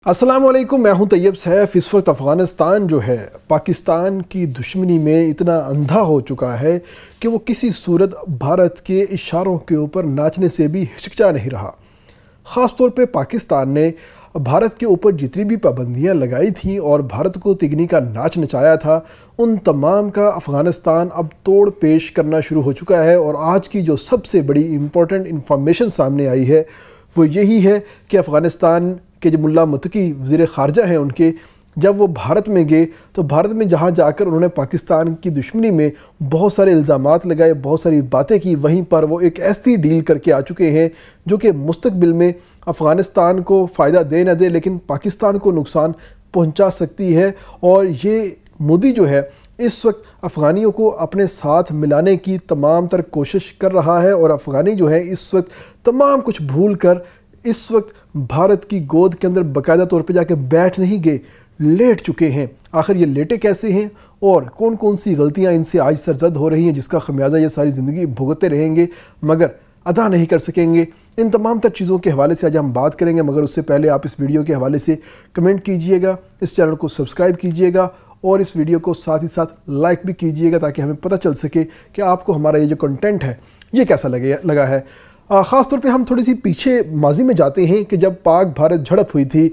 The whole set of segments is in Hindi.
अस्सलाम वालेकुम, मैं हूं तैयब सैफ। इस वक्त अफ़गानिस्तान जो है पाकिस्तान की दुश्मनी में इतना अंधा हो चुका है कि वो किसी सूरत भारत के इशारों के ऊपर नाचने से भी हिचकिचा नहीं रहा। ख़ास तौर पे पाकिस्तान ने भारत के ऊपर जितनी भी पाबंदियां लगाई थीं और भारत को तिगनी का नाच नचाया था, उन तमाम का अफ़गानिस्तान अब तोड़ पेश करना शुरू हो चुका है। और आज की जो सबसे बड़ी इम्पोर्टेंट इंफॉर्मेशन सामने आई है वो यही है कि अफ़गानिस्तान के जो मुल्ला मुत्तकी वज़ीर ख़ारजा हैं, उनके जब वो भारत में गए तो भारत में जहाँ जाकर उन्होंने पाकिस्तान की दुश्मनी में बहुत सारे इल्ज़ामात लगाए, बहुत सारी बातें की। वहीं पर वो एक ऐसी डील करके आ चुके हैं जो कि मुस्तक़बिल में अफ़गानिस्तान को फ़ायदा दे न दे लेकिन पाकिस्तान को नुकसान पहुँचा सकती है। और ये मोदी जो है इस वक्त अफ़गानियों को अपने साथ मिलाने की तमाम तर कोशिश कर रहा है और अफ़गानी जो है इस वक्त तमाम कुछ भूल कर इस वक्त भारत की गोद के अंदर बाकायदा तौर पे जाके बैठ नहीं गए, लेट चुके हैं। आखिर ये लेटे कैसे हैं और कौन कौन सी गलतियां इनसे आज सरजद हो रही हैं जिसका खमियाजा ये सारी ज़िंदगी भुगतते रहेंगे मगर अदा नहीं कर सकेंगे। इन तमाम तर चीज़ों के हवाले से आज हम बात करेंगे, मगर उससे पहले आप इस वीडियो के हवाले से कमेंट कीजिएगा, इस चैनल को सब्सक्राइब कीजिएगा और इस वीडियो को साथ ही साथ लाइक भी कीजिएगा ताकि हमें पता चल सके कि आपको हमारा ये जो कंटेंट है ये कैसा लगा है। ख़ास तौर पे हम थोड़ी सी पीछे माजी में जाते हैं कि जब पाक भारत झड़प हुई थी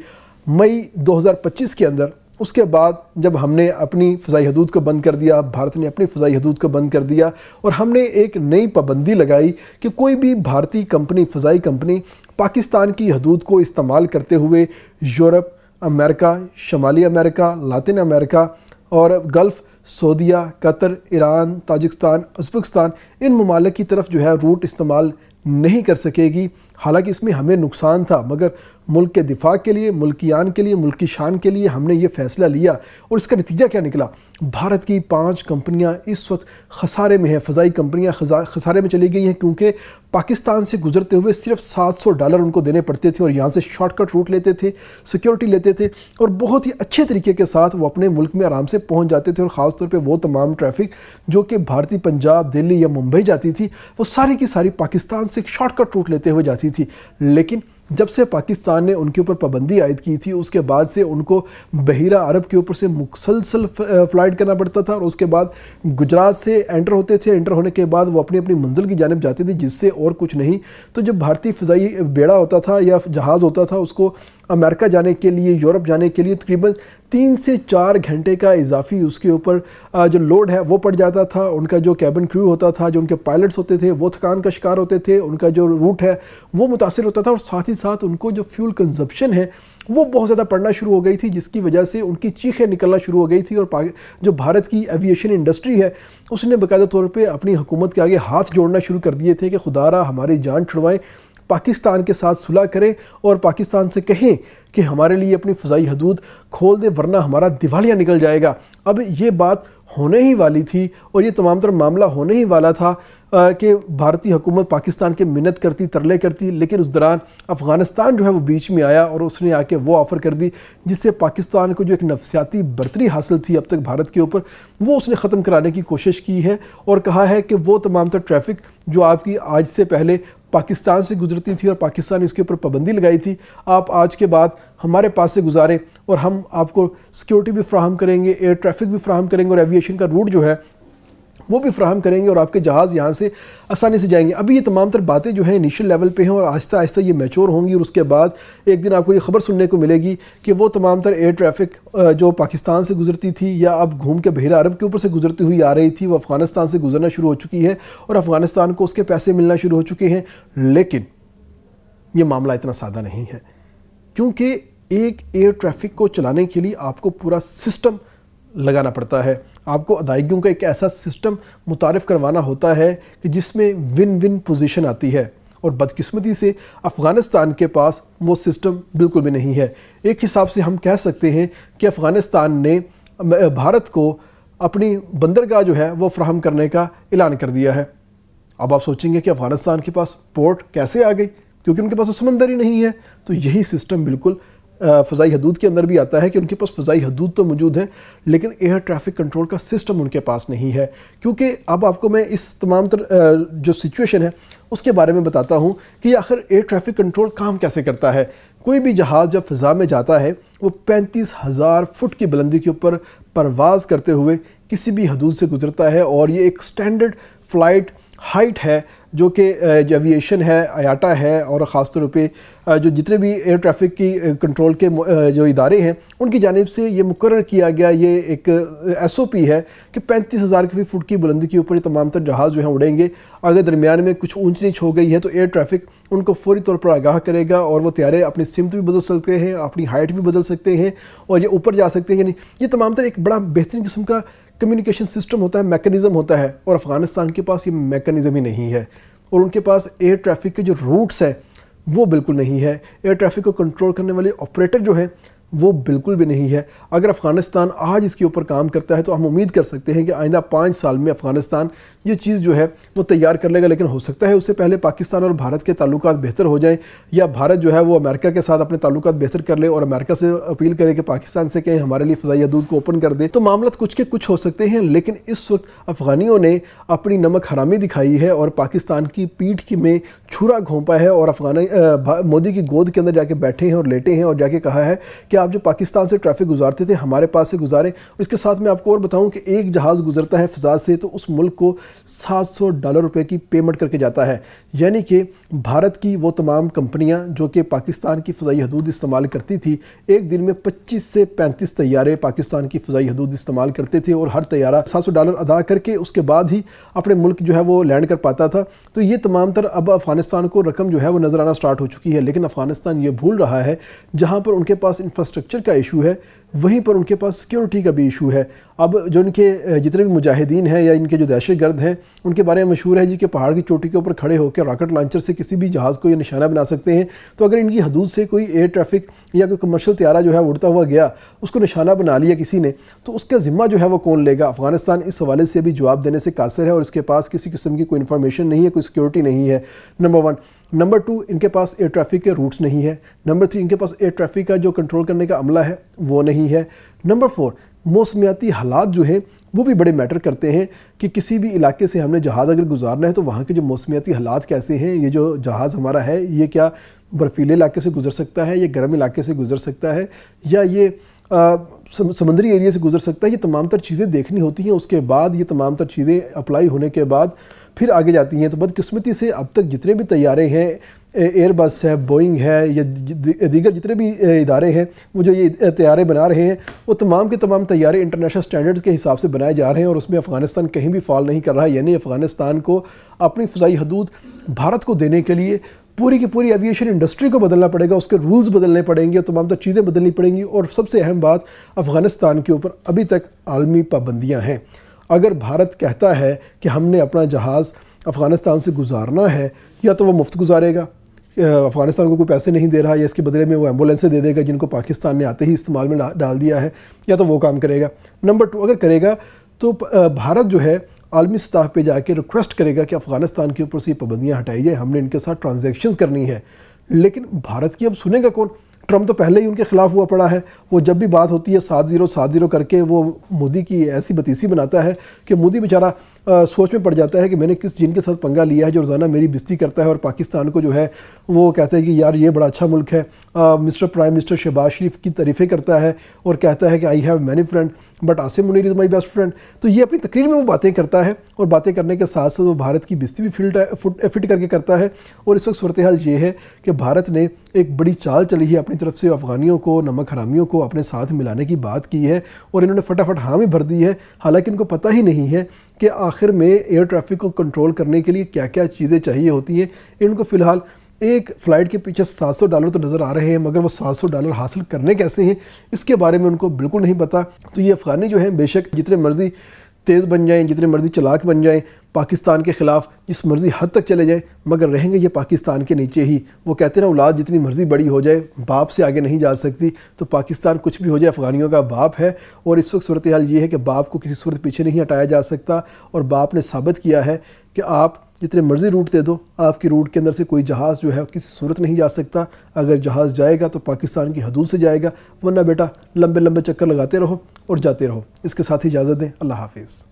मई 2025 के अंदर, उसके बाद जब हमने अपनी फ़ज़ाई हदूद को बंद कर दिया, भारत ने अपनी फ़ज़ाई हदूद को बंद कर दिया और हमने एक नई पाबंदी लगाई कि कोई भी भारतीय कंपनी, फ़ज़ाई कंपनी पाकिस्तान की हदूद को इस्तेमाल करते हुए यूरोप, अमेरिका, शमाली अमेरिका, लातिन अमेरिका और गल्फ़, सऊदीया, कतर, ईरान, ताजिकिस्तान, उज़्बेकिस्तान, इन ममालिक की तरफ जो है रूट इस्तेमाल नहीं कर सकेगी। हालांकि इसमें हमें नुकसान था मगर मुल्क के दिफा के लिए, मुल्कियान के लिए, मुल्क की शान के लिए हमने ये फ़ैसला लिया और इसका नतीजा क्या निकला। भारत की 5 कंपनियां इस वक्त खसारे में हैं, फ़ज़ाई कंपनियां खसारे में चली गई हैं क्योंकि पाकिस्तान से गुजरते हुए सिर्फ $700 उनको देने पड़ते थे और यहाँ से शॉर्टकट रूट लेते थे, सिक्योरिटी लेते थे और बहुत ही अच्छे तरीके के साथ वो अपने मुल्क में आराम से पहुँच जाते थे। और ख़ास तौर पर वो तमाम ट्रैफिक जो कि भारतीय पंजाब, दिल्ली या मुंबई जाती थी वो सारी की सारी पाकिस्तान से शॉर्टकट रूट लेते हुए जाती थी। लेकिन जब से पाकिस्तान ने उनके ऊपर पाबंदी आयद की थी उसके बाद से उनको बहीरा अरब के ऊपर से मुसलसल फ़्लाइट करना पड़ता था और उसके बाद गुजरात से एंटर होते थे। एंटर होने के बाद वो अपनी अपनी मंजिल की जानिब जाते थे, जिससे और कुछ नहीं। तो जब भारतीय फ़िज़ाई बेड़ा होता था या जहाज़ होता था उसको अमेरिका जाने के लिए, यूरोप जाने के लिए तकरीबन 3 से 4 घंटे का इजाफी उसके ऊपर जो लोड है वो पड़ जाता था। उनका जो कैबिन क्रू होता था, जो उनके पायलट्स होते थे वो थकान का शिकार होते थे, उनका जो रूट है वो मुतासिर होता था और साथ ही साथ उनको जो फ्यूल कंजप्शन है वो बहुत ज़्यादा पड़ना शुरू हो गई थी, जिसकी वजह से उनकी चीखें निकलना शुरू हो गई थी। और जो भारत की एविएशन इंडस्ट्री है उसने बाकायदा तौर पे अपनी हुकूमत के आगे हाथ जोड़ना शुरू कर दिए थे कि खुदारा हमारी जान छुड़वाएं, पाकिस्तान के साथ सुलह करें और पाकिस्तान से कहें कि हमारे लिए अपनी फ़ज़ाई हदूद खोल दे वरना हमारा दिवालिया निकल जाएगा। अब ये बात होने ही वाली थी और ये तमाम तर मामला होने ही वाला था कि भारतीय हुकूमत पाकिस्तान के मिन्नत करती, तरले करती, लेकिन उस दौरान अफ़गानिस्तान जो है वो बीच में आया और उसने आके वो ऑफ़र कर दी जिससे पाकिस्तान को जो एक नफसियाती बर्तरी हासिल थी अब तक भारत के ऊपर वो उसने ख़त्म कराने की कोशिश की है और कहा है कि वो तमाम तर ट्रैफ़िक जो आपकी आज से पहले पाकिस्तान से गुजरती थी और पाकिस्तान ने इसके ऊपर पाबंदी लगाई थी, आप आज के बाद हमारे पास से गुजारें और हम आपको सिक्योरिटी भी फ्राहम करेंगे, एयर ट्रैफिक भी फ्राहम करेंगे और एविएशन का रूट जो है वो भी फ्राहम करेंगे और आपके जहाज़ यहाँ से आसानी से जाएंगे। अभी ये तमाम तर बातें जो हैं इनिशियल लेवल पे हैं और आहिस्ता आहिस्ता ये मैच्योर होंगी और उसके बाद एक दिन आपको ये खबर सुनने को मिलेगी कि वो तमाम तर एयर ट्रैफिक जो पाकिस्तान से गुजरती थी या अब घूम के बहीरा अरब के ऊपर से गुजरती हुई आ रही थी वो अफ़गानिस्तान से गुजरना शुरू हो चुकी है और अफ़गानिस्तान को उसके पैसे मिलना शुरू हो चुके हैं। लेकिन ये मामला इतना सादा नहीं है क्योंकि एक एयर ट्रैफिक को चलाने के लिए आपको पूरा सिस्टम लगाना पड़ता है, आपको अदायगियों का एक ऐसा सिस्टम मुतारिफ़ करवाना होता है कि जिसमें विन विन पोजीशन आती है और बदकिस्मती से अफ़गानिस्तान के पास वो सिस्टम बिल्कुल भी नहीं है। एक हिसाब से हम कह सकते हैं कि अफ़गानिस्तान ने भारत को अपनी बंदरगाह जो है वो फ्राहम करने का ऐलान कर दिया है। अब आप सोचेंगे कि अफ़गानिस्तान के पास पोर्ट कैसे आ गई, क्योंकि उनके पास तो समंदर ही नहीं है। तो यही सिस्टम बिल्कुल फ़ज़ाई हदूद के अंदर भी आता है कि उनके पास फ़ज़ाई हदूद तो मौजूद है, लेकिन एयर ट्रैफिक कंट्रोल का सिस्टम उनके पास नहीं है। क्योंकि अब आपको मैं इस तमाम जो सिचुएशन है उसके बारे में बताता हूँ कि आखिर एयर ट्रैफिक कंट्रोल काम कैसे करता है। कोई भी जहाज़ जब फ़ज़ा में जाता है वो 35,000 फुट की बुलंदी के ऊपर परवाज़ करते हुए किसी भी हदूद से गुजरता है, और ये एक स्टैंडर्ड फ़्लाइट हाइट है जो कि एविएशन है, आयाटा है, और ख़ास तौर पे जो जितने भी एयर ट्रैफिक की कंट्रोल के जो इदारे हैं उनकी जानिब से ये मुकर्रर किया गया, ये एक SOP है कि 35,000 फुट की बुलंदी के ऊपर ये तमाम तर जहाज़ जो हैं उड़ेंगे। अगर दरमियान में कुछ ऊंच नीच हो गई है तो एयर ट्रैफिक उनको फौरी तौर पर आगाह करेगा, और वो तैयारे अपनी सिमत भी बदल सकते हैं, अपनी हाइट भी बदल सकते हैं, और ये ऊपर जा सकते हैं। यानी ये तमाम तर एक बड़ा बेहतरीन किस्म का कम्युनिकेशन सिस्टम होता है, मैकेनिज़्म होता है, और अफ़गानिस्तान के पास ये मैकेनिज़्म ही नहीं है। और उनके पास एयर ट्रैफिक के जो रूट्स हैं वो बिल्कुल नहीं है। एयर ट्रैफिक को कंट्रोल करने वाले ऑपरेटर जो हैं वो बिल्कुल भी नहीं है। अगर अफ़गानिस्तान आज इसके ऊपर काम करता है तो हम उम्मीद कर सकते हैं कि आइंदा 5 साल में अफ़गानिस्तान ये चीज़ जो है वो तैयार कर लेगा। लेकिन हो सकता है उससे पहले पाकिस्तान और भारत के ताल्लुकात बेहतर हो जाएं, या भारत जो है वो अमेरिका के साथ अपने ताल्लुकात बेहतर कर ले और अमेरिका से अपील करे कि पाकिस्तान से कहें हमारे लिए फ़ज़ाई हदूद को ओपन कर दे, तो मामला कुछ के कुछ हो सकते हैं। लेकिन इस वक्त अफ़गानियों ने अपनी नमक हरामी दिखाई है और पाकिस्तान की पीठ की में छुरा घोंपा है, और मोदी की गोद के अंदर जाके बैठे हैं और लेटे हैं, और जाके कहा है कि आप जो पाकिस्तान से ट्रैफिक गुजारते थे हमारे पास से गुजारें। और इसके साथ मैं आपको और बताऊं कि एक जहाज़ गुजरता है फ़ज़ा से तो उस मुल्क को $700 की पेमेंट करके जाता है। यानी कि भारत की वो तमाम कंपनियां जो कि पाकिस्तान की फ़ज़ाई हदूद इस्तेमाल करती थी, एक दिन में 25 से 35 तैयारे पाकिस्तान की फ़ज़ाई हदूद इस्तेमाल करते थे, और हर तैयारा $700 अदा करके उसके बाद ही अपने मुल्क जो है वो लैंड कर पाता था। तो ये तमाम तर अब अफ़गानिस्तान को रकम जो है वो नज़र आना स्टार्ट हो चुकी है। लेकिन अफ़गानिस्तान ये भूल रहा है जहाँ पर उनके पास इंफ्रास्ट्रक्चर का इशू है वहीं पर उनके पास सिक्योरिटी का भी इशू है। अब जो इनके जितने भी मुजाहिदीन हैं या इनके जो दहशतगर्द हैं उनके बारे में मशहूर है जी कि पहाड़ की चोटी के ऊपर खड़े होकर रॉकेट लॉन्चर से किसी भी जहाज़ को ये निशाना बना सकते हैं। तो अगर इनकी हदूद से कोई एयर ट्रैफिक या कोई कमर्शियल तैयारा जो है उड़ता हुआ गया, उसको निशाना बना लिया किसी ने, तो उसका ज़िम्मा जो है वो कौन लेगा? अफ़गानिस्तान इस हवाले से भी जवाब देने से कासिर है, और इसके पास किसी किस्म की कोई इन्फॉर्मेशन नहीं है, कोई सिक्योरिटी नहीं है, नंबर 1। नंबर 2, इनके पास एयर ट्रैफिक के रूट्स नहीं है। नंबर 3, इनके पास एयर ट्रैफिक का जो कंट्रोल करने का अमला है वो नहीं है। नंबर 4, मौसमियाती हालात जो हैं वो भी बड़े मैटर करते हैं कि किसी भी इलाके से हमने जहाज़ अगर गुजारना है तो वहाँ के जो मौसमियाती हालात कैसे हैं। ये जो जहाज़ हमारा है ये क्या बर्फीले इलाके से गुजर सकता है, या गर्म इलाके से गुजर सकता है, या ये समंदरी एरिया से गुजर सकता है। ये तमाम तर चीज़ें देखनी होती हैं। उसके बाद ये तमाम तर चीज़ें अप्लाई होने के बाद फिर आगे जाती हैं। तो बदकिस्मती से अब तक जितने भी तैयारे हैं, एयरबस है, बोइंग है, या दीगर जितने भी इदारे हैं वो जो ये तैयारे बना रहे हैं, वो तमाम के तमाम तैयारे इंटरनेशनल स्टैंडर्ड्स के हिसाब से बनाए जा रहे हैं, और उसमें अफ़गानिस्तान कहीं भी फॉल नहीं कर रहा है। यानी अफ़गानिस्तान को अपनी फ़ज़ाई हदूद भारत को देने के लिए पूरी की पूरी एविएशन इंडस्ट्री को बदलना पड़ेगा, उसके रूल्स बदलने पड़ेंगे, तमाम तो चीज़ें बदलनी पड़ेंगी। और सबसे अहम बात, अफ़गानिस्तान के ऊपर अभी तक आलमी पाबंदियाँ हैं। अगर भारत कहता है कि हमने अपना जहाज़ अफ़गानिस्तान से गुजारना है, या तो वो मुफ्त गुजारेगा, अफ़गानिस्तान को कोई पैसे नहीं दे रहा, या इसके बदले में वो एम्बुलेंसें दे देगा जिनको पाकिस्तान ने आते ही इस्तेमाल में डाल दिया है, या तो वो काम करेगा। नंबर 2, अगर करेगा तो भारत जो है आलमी सतह पे जाके रिक्वेस्ट करेगा कि अफ़गानिस्तान के ऊपर से ये पाबंदियाँ हटाई जाए, हमने इनके साथ ट्रांजैक्शंस करनी है। लेकिन भारत की अब सुनेगा कौन? ट्रम्प तो पहले ही उनके खिलाफ हुआ पड़ा है। वो जब भी बात होती है 7-0 करके वो मोदी की ऐसी बतीसी बनाता है कि मोदी बेचारा सोच में पड़ जाता है कि मैंने किस जिन के साथ पंगा लिया है जो रोज़ाना मेरी बेइज्जती करता है, और पाकिस्तान को जो है वो कहता है कि यार ये बड़ा अच्छा मुल्क है। मिस्टर प्राइम मिनिस्टर शहबाज शरीफ की तारीफ़ें करता है और कहता है कि I have many friend but Asim Munir is my best friend. तो ये अपनी तकरीर में वो बातें करता है, और बातें करने के साथ साथ वो भारत की बेइज्जती भी फिट करके करता है। और इस वक्त सूरत हाल ये है कि भारत ने एक बड़ी चाल चली है अपनी तरफ से, अफ़गानियों को, नमक हरामियों को अपने साथ मिलाने की बात की है, और इन्होंने फटाफट हाँ में भर दी है। हालांकि इनको पता ही नहीं है कि आखिर में एयर ट्रैफिक को कंट्रोल करने के लिए क्या क्या चीज़ें चाहिए होती हैं। इनको फ़िलहाल एक फ़्लाइट के पीछे $700 तो नज़र आ रहे हैं, मगर वो $700 हासिल करने कैसे हैं इसके बारे में उनको बिल्कुल नहीं पता। तो ये अफ़गानी जो हैं बेशक जितने मर्ज़ी तेज़ बन जाएं, जितने मर्ज़ी चलाक बन जाएं, पाकिस्तान के ख़िलाफ़ जिस मर्ज़ी हद तक चले जाएं, मगर रहेंगे ये पाकिस्तान के नीचे ही। वो कहते हैं ना, औलाद जितनी मर्ज़ी बड़ी हो जाए बाप से आगे नहीं जा सकती। तो पाकिस्तान कुछ भी हो जाए अफ़गानियों का बाप है, और इस वक्त सूरत हाल ये है कि बाप को किसी सूरत पीछे नहीं हटाया जा सकता। और बाप ने साबित किया है कि आप जितने मर्ज़ी रूट दे दो, आपकी रूट के अंदर से कोई जहाज़ जो है किसी सूरत नहीं जा सकता। अगर जहाज़ जाएगा तो पाकिस्तान की हदूद से जाएगा, वरना बेटा लंबे लंबे चक्कर लगाते रहो और जाते रहो। इसके साथ ही इजाज़त दें। अल्लाह हाफिज़।